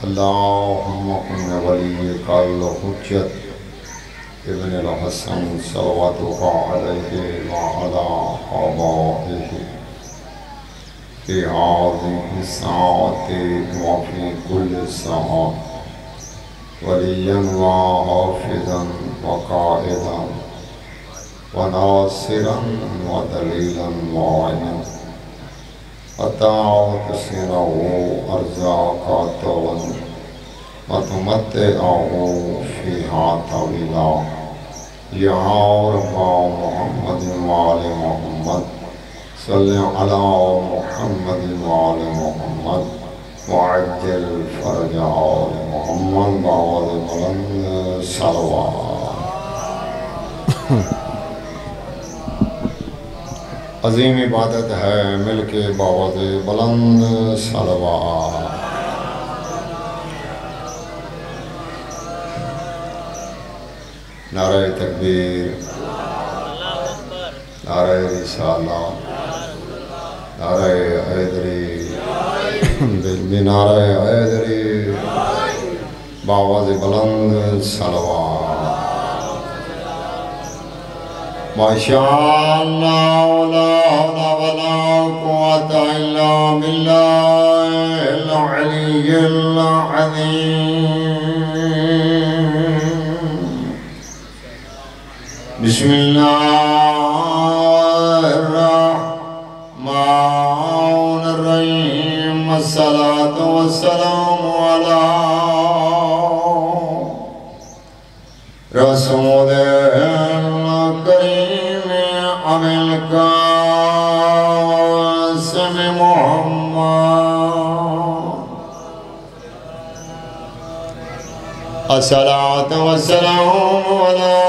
اللهم ان وليك الحجة ابن الحسن صلواتك عليه وعلى آبائه في هذه الساعة وفي كل ساعة وليا وحافظا وقائدا وناصرا ودليلا معينا حتى تسيره أرزاقك طولا وتمتعه فيها طويلا يا رب محمد وآل محمد صل على محمد وآل محمد وعجل فرج آل محمد وآل بلند صلوات عظیم عبادت ہے مل کے باوض بلند صلوات نعرہ تکبیر نعرہ رسالہ نعرہ حیدری نعرہ حیدری باوض بلند صلوات ماشاء اللہ لا حول ولا قوة الا بالله العلي العظيم بسم الله الرحمن الرحيم الصلاة والسلام على رسول الكريم أبي القاسم محمد الصلاة والسلام على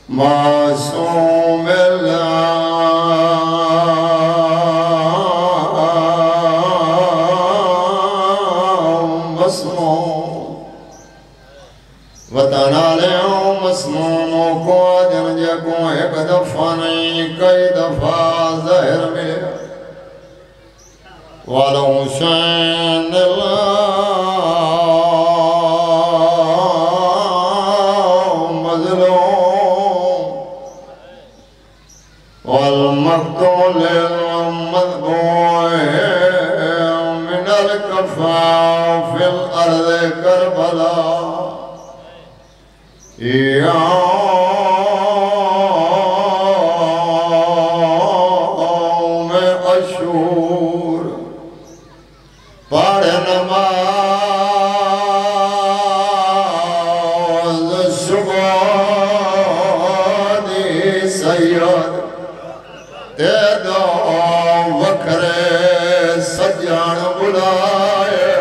معصوم مسموموں کو درجہ کو ایک دفعہ نہیں کئی دفعہ ظاہر ملے وَلَوْ شَانَ اللَّهُ مَظْلُومٌ وَالْمَقْتُولِ الْمَذْبُوحِ مِنَ الْكَفَّاءِ فِي الْأَرْضِ كَرْبَلَاءَ یوم عاشور پڑھ نماز صبح دی سید تے دو وکھرے سجان بلائے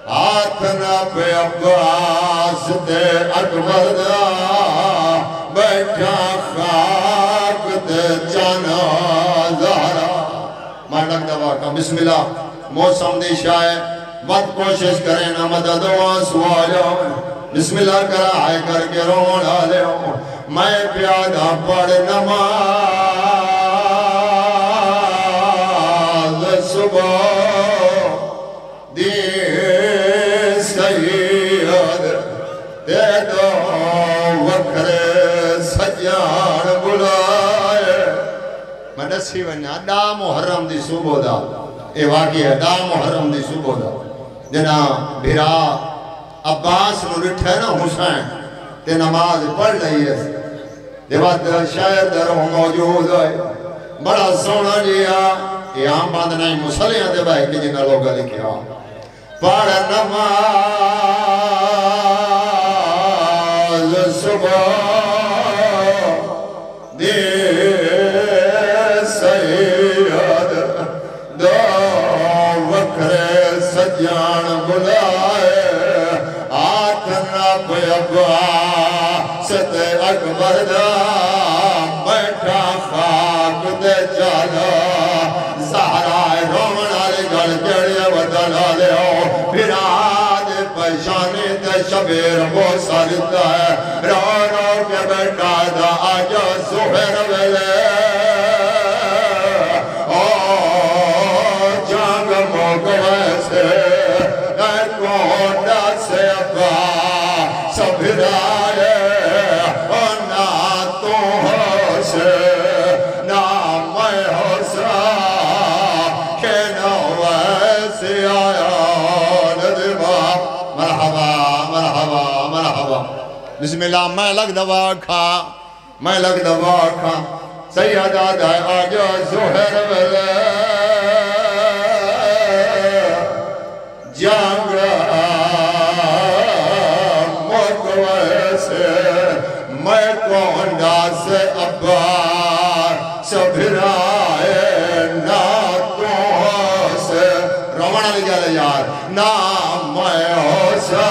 ہاتھ نہ پہ عباس تے اکبر دا بیٹھا خاک تے جانا زہرا مانک دوا کا بسم اللہ موسم دی شائع وقت کوشش کریں نا مدد و سوالا بسم اللہ کرا آئے کر کے رون آلے ہوں میں پیادہ پڑھ نماز صبح دی سید دے دو وکھرے سجان بلائے میں نسی ونیا دا محرم دی صبح دا اے واقعی ہے دا محرم دی صبح دا جنا بھیرا عباس نو رٹھے نا حسین تے نماز پڑھ لئی ہے دیوات شاید در موجود ہے بڑا سونا جیا یہاں باندھ نہیں مسلیاں دے بھائی کہ جنہ لوگا لکھیا پڑھ نماز صبح دی سید دو وکھرے سجان بلائے آتھ نہ کوئی عباس تے اکبر دا بیٹھا خاک دے جالا زہرہ رومن آلے گھڑ جڑے ودن آلے ہو پھر آدھے پہشانے تے شبیر وہ سارتا ہے رو رو کے بیٹھا دا آجا زہر ویلے جانگ موگوے سے کونڈا سے ابا سبھرائے نا تو ہو سے نا میں ہو سا کہ نو ویسے آیا ندبا مرحبا مرحبا مرحبا بسم اللہ میں لگ دوا کھا میں لگ دوا کھا سیدہ دائے آجا زہر ویلے جانگڑا موگوے سے میں کونڈا سے ابا سبھرائے نا تو سے روانہ لے جا لے یار نا میں ہو سا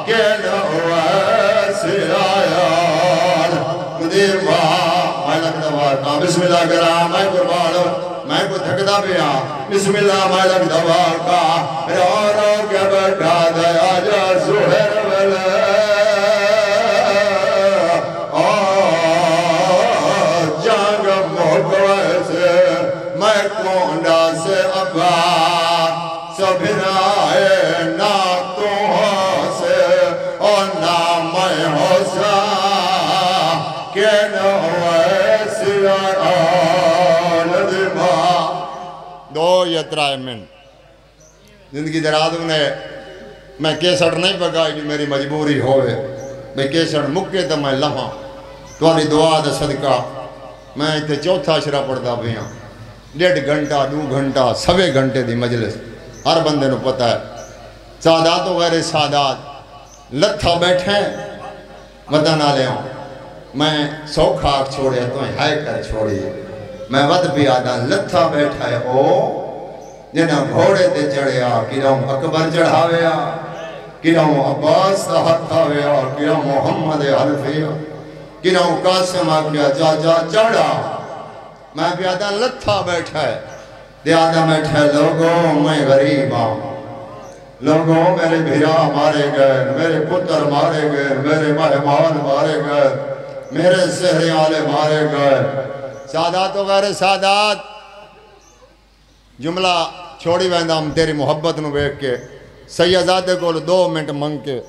کہ نوے سے آیا مدیر میں لگ دوا کھا بسم اللہ کرا میں قربانو میں کو تھکدا پیا بسم اللہ میں لگ دوا کا رو رو کے بیٹھا دیا جا زہر ویلے جانگ موگوے سے میں کونڈا سے ابا سبھرائے نا تو ہو سے اور نا میں ہو سا کہ نوے سے آیا دو یا ترائے منٹ زندگی درادوں نے میں کیسڑ نہیں پکائی جو میری مجبوری ہوئے میں کیسڑ مکے تو میں لمحا تواری دعا دا صدقہ میں اتنے چوتھا شرح پڑھتا بھی ہاں 1.5 گھنٹہ 2 گھنٹہ 1.25 گھنٹے دی مجلس ہر بندے نو پتہ ہے سادات و غیر سادات لتھا بیٹھیں مدنہ لے ہوں میں سوکھا چھوڑے تو ہائے کر چھوڑی میں ود بھی آدھا لتھا بیٹھا ہے او جنہ گھوڑے تے چڑھیا کیراؤں اکبر چڑھاویا کیراؤں عباس تحتاویا کیراؤں محمد حلفیا کیراؤں قاسم آگیا جا جا چڑھا میں بھی آدھا لتھا بیٹھا ہے دے آدھا بیٹھا ہے لوگوں میں غریب آؤں لوگوں میرے بھیرا مارے گئے میرے پتر مارے گئے میرے مہمان مارے گئے میرے سہرے آلے مارے گئے سادات و غیر سادات جملہ چھوڑی ویندہ ہم تیری محبت نو بیک کے سیدزادے کو 2 منٹ منگ کے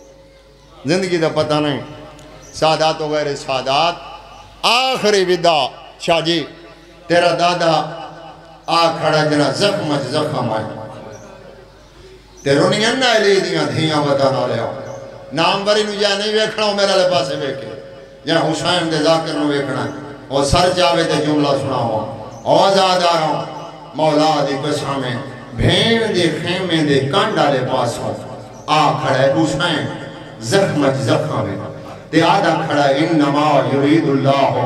زندگی دا پتہ نہیں سادات و غیر سادات آخری ودا شاہ جی تیرا دادا کھڑا جنا زخم آئے تیرو نہیں انہا علی دیاں دھیاں بتانا لے آؤ نام بری نو جائے نہیں ویکھنا ہوں میرا لے پاسے بیکے یا حسین دے ذاکر نو ویکھنا اور سر جاوے دے جملہ سنا ہوں آزاد آ رہا ہوں مولا دی قسم میں بھین دے خیمے دے کانڈا لے پاس ہوں کھڑا ہے حسین زخم میں دے آدھا کھڑا ہے انما یرید اللہ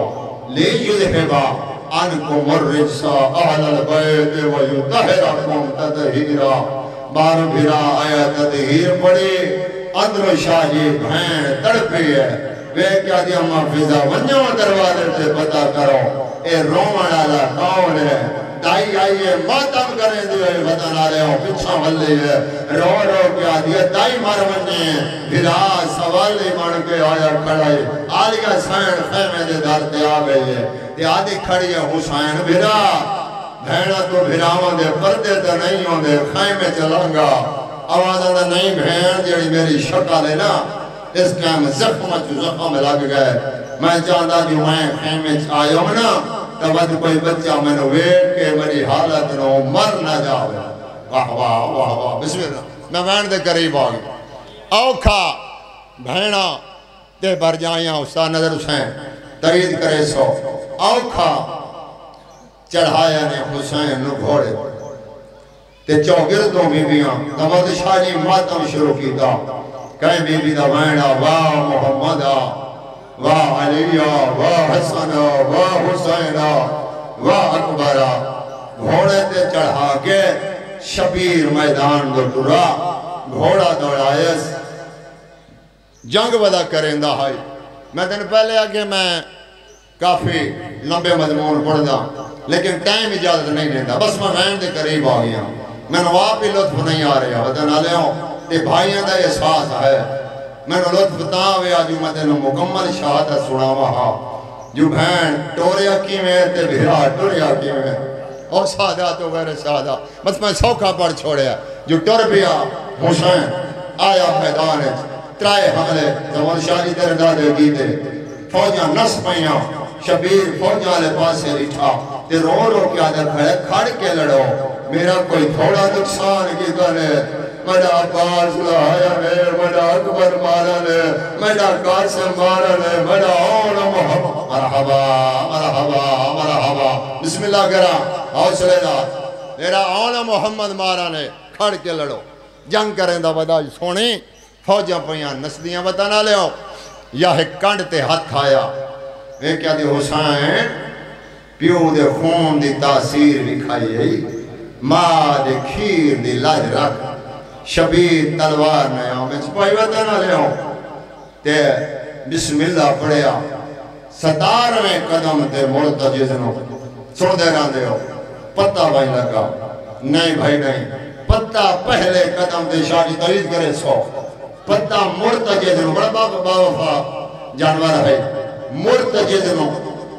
لے یذہبا انکم الرجسا اہل البیت ویطہرکم تطہیرا بار بھرا آیا تطہیر پڑی اندر شاہ جی بھین تڑپی ہے وہ کیا دیا محفظہ ونجو دروازے سے پتا کرو اے رومن آلہ کون ہے دائی آئیے ماتم کریں دیئے بتانا رہے ہوں پچھا ملی ہے رو رو کیا دیا دائی مار ونجے بھرا سوالی مان کے آیا کھڑائی آلیہ سین خیمے دے دارتے آ گئی ہے دی آدھی کھڑی ہے حسین بھرا بھیڑا تو بھراوان دے پردے تے نہیں ہوں دے خیمے چلانگا آوازہ دے نہیں بھیڑ جیڑی میری شکل ہے نا اس کے ہم زخم لگ گئے میں چاہتا جو میں خیمے آئے ہوں نا تب کوئی بچہ میں نے ویٹ کے میری حالت نو مر نہ جاوے واہ واہ واہ واہ بسم اللہ میں وین دے قریب آگئی اوکھا بھینا تے بھر جائیاں استاد نظر حسین ترید کرے سو اوکھا چڑھایا نے حسین نو گھوڑے تے چوگردوں بیاں تمہد شاہ جی ماتم شروع کی دا کہیں بی بی دا وینا واہ محمدہ واہ علیہ واہ حسنہ واہ حسینہ واہ اکبرہ گھوڑے تے چڑھا کے شبیر میدان دو ٹورا گھوڑا دوڑائیس جنگ ودا کریں دا ہائی میں دن پہلے آگے میں کافی لمبے مضمون پڑھ دا لیکن ٹائم اجازت نہیں دیتا بس میں وین دے قریب آ گیا میں نواب بھی لطف نہیں آ رہا وطن آلے ہوں تے بھائیاں دا احساس ہے میں نے لطف تاں ویا جو میں تینوں مکمل شہادت سنا وہاں جو بہن ٹوریا کی میں تے بھیرا ٹوریا کی میں اور سادات و غیر سادات بس میں سوکھا پڑھ چھوڑیا جو ٹور پیا حسین آیا میدان ترائے حملے زمان شاہی تیرے دادے گیتے فوجاں نس پہیاں شبیر فوجاں لے پاسے رٹھا تے رو رو کیا دے کھڑے کھڑ کے لڑو میرا کوئی تھوڑا نقصان کی کرے میرا عباس لایا نے میرا اکبر مارا نے میرا قاسم مارا نے میرا اون محمد مرحبا مرحبا مرحبا بسم اللہ کرا حوصلے دار میرا اون محمد مارا نے کھڑ کے لڑو جنگ کریں دا بدا سونی فوجاں پہیاں نسلیاں بتانا لے ہو یا ایک کنڈ تے ہاتھ آیا اے کیا دی حسین پیو دے خون دی تاثیر بکھائی ہے ماں دے کھیر دی لاج رکھ شبیر تلوار نے ہمیں سپاہی بتانا لے ہو تے بسم اللہ پڑھیا 17ویں قدم تے مرتجزنو سن دے رہاں دے ہو پتہ بھائی لگا نہیں بھائی نہیں پتہ پہلے قدم تے شاہی ترید کرے سو پتہ مرتجزنو بڑا باوفا جانور ہے مرتجزنو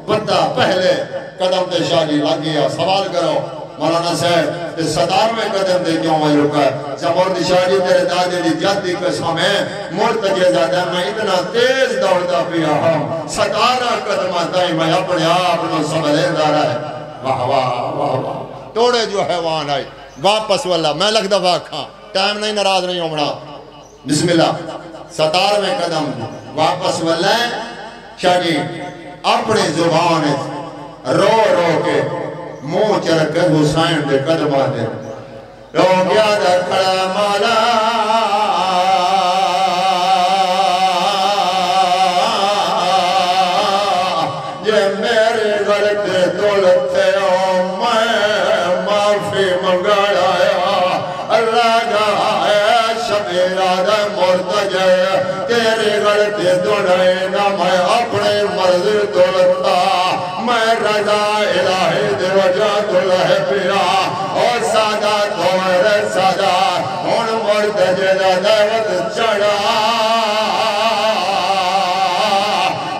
پتہ پہلے قدم تے شاہی لگ گیا سوال کرو مولانا صاحب اس 17ویں قدم دے کیوں میں رکا ہے زمورد شاہی تیرے دادے دی جد دی قسم ہے مرتجز آدھا میں اتنا تیز دوڑتا پیا ہوں 17 قدم آتا ہی میں اپنے آپ نو سمجھیں دارا ہے واہ واہ واہ واہ توڑے جو حیوان آئی واپس واللہ میں لگ دفعہ کھاں ٹائم نہیں نراض نہیں ہومنا بسم اللہ 17ویں قدم واپس واللہ شاہی اپنے زبان رو رو کے منہ چرک حسین دے قدم آدھے رو گیا دا کھڑا مالا یہ میرے غلط دولت تھے میں معافی منگایا اللہ گایا شبیرہ دا مرتجع تیرے غلط دولے نہ میں اپنے مرض دولتا میں رضا الہی دے وجہ دلہ پیا اور سادات اور سادات ان مرتجدہ دیوت چڑھا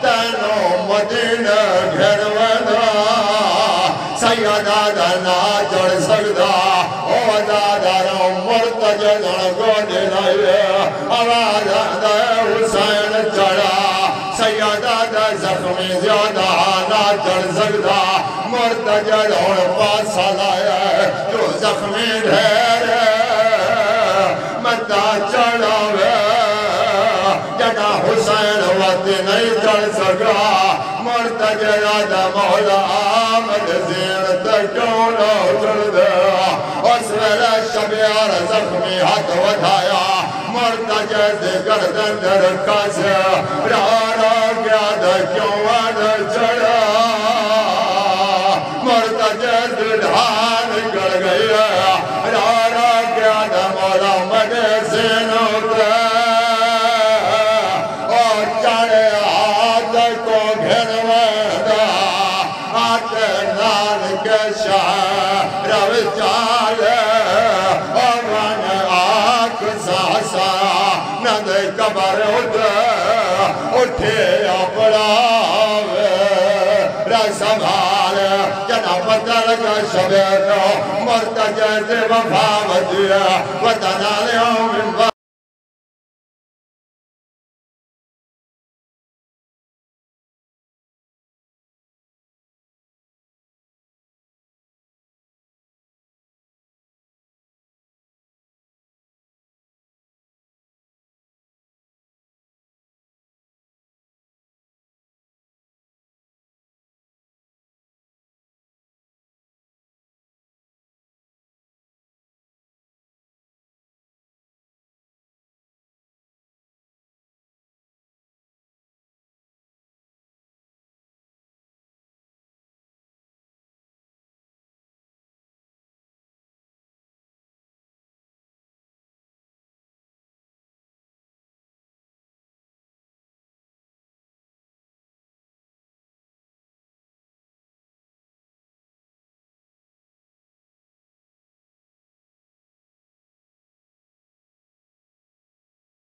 تینو مدینہ گھر ودا سیدہ دنا چڑھ سکتا او داداروں مرتجدہ گوڑ لائے آواز دے حسین چڑھا سیدہ دا زخمی زیادہ نہ چڑھ سکتا مرتجد اور پاسا لایا ہے جو زخمی ڈھیر مدہ چڑھا ہے جنا حسین وقت نہیں چڑھ سکا مرتجد دا مولا آمد زین تکیوں نہ چڑھ دے اس ویلے شبیار زخمی ہاتھ ودھایا مرتجد گردن در کس رارا گیا دا کیوں آدھا چڑھا مرتجد ڈھان گڑ گئی رارا گیا دا مولا مدے زین اترے اور چڑھے آدھ کو گھر ویدہ آتے نان کے شاہ رو چالے اور من آنکھ ساسا ندے کبر اٹھے اپڑا سنبھال جنا پتر کا شبیر مرتجد وفا ودیا وطن لیوں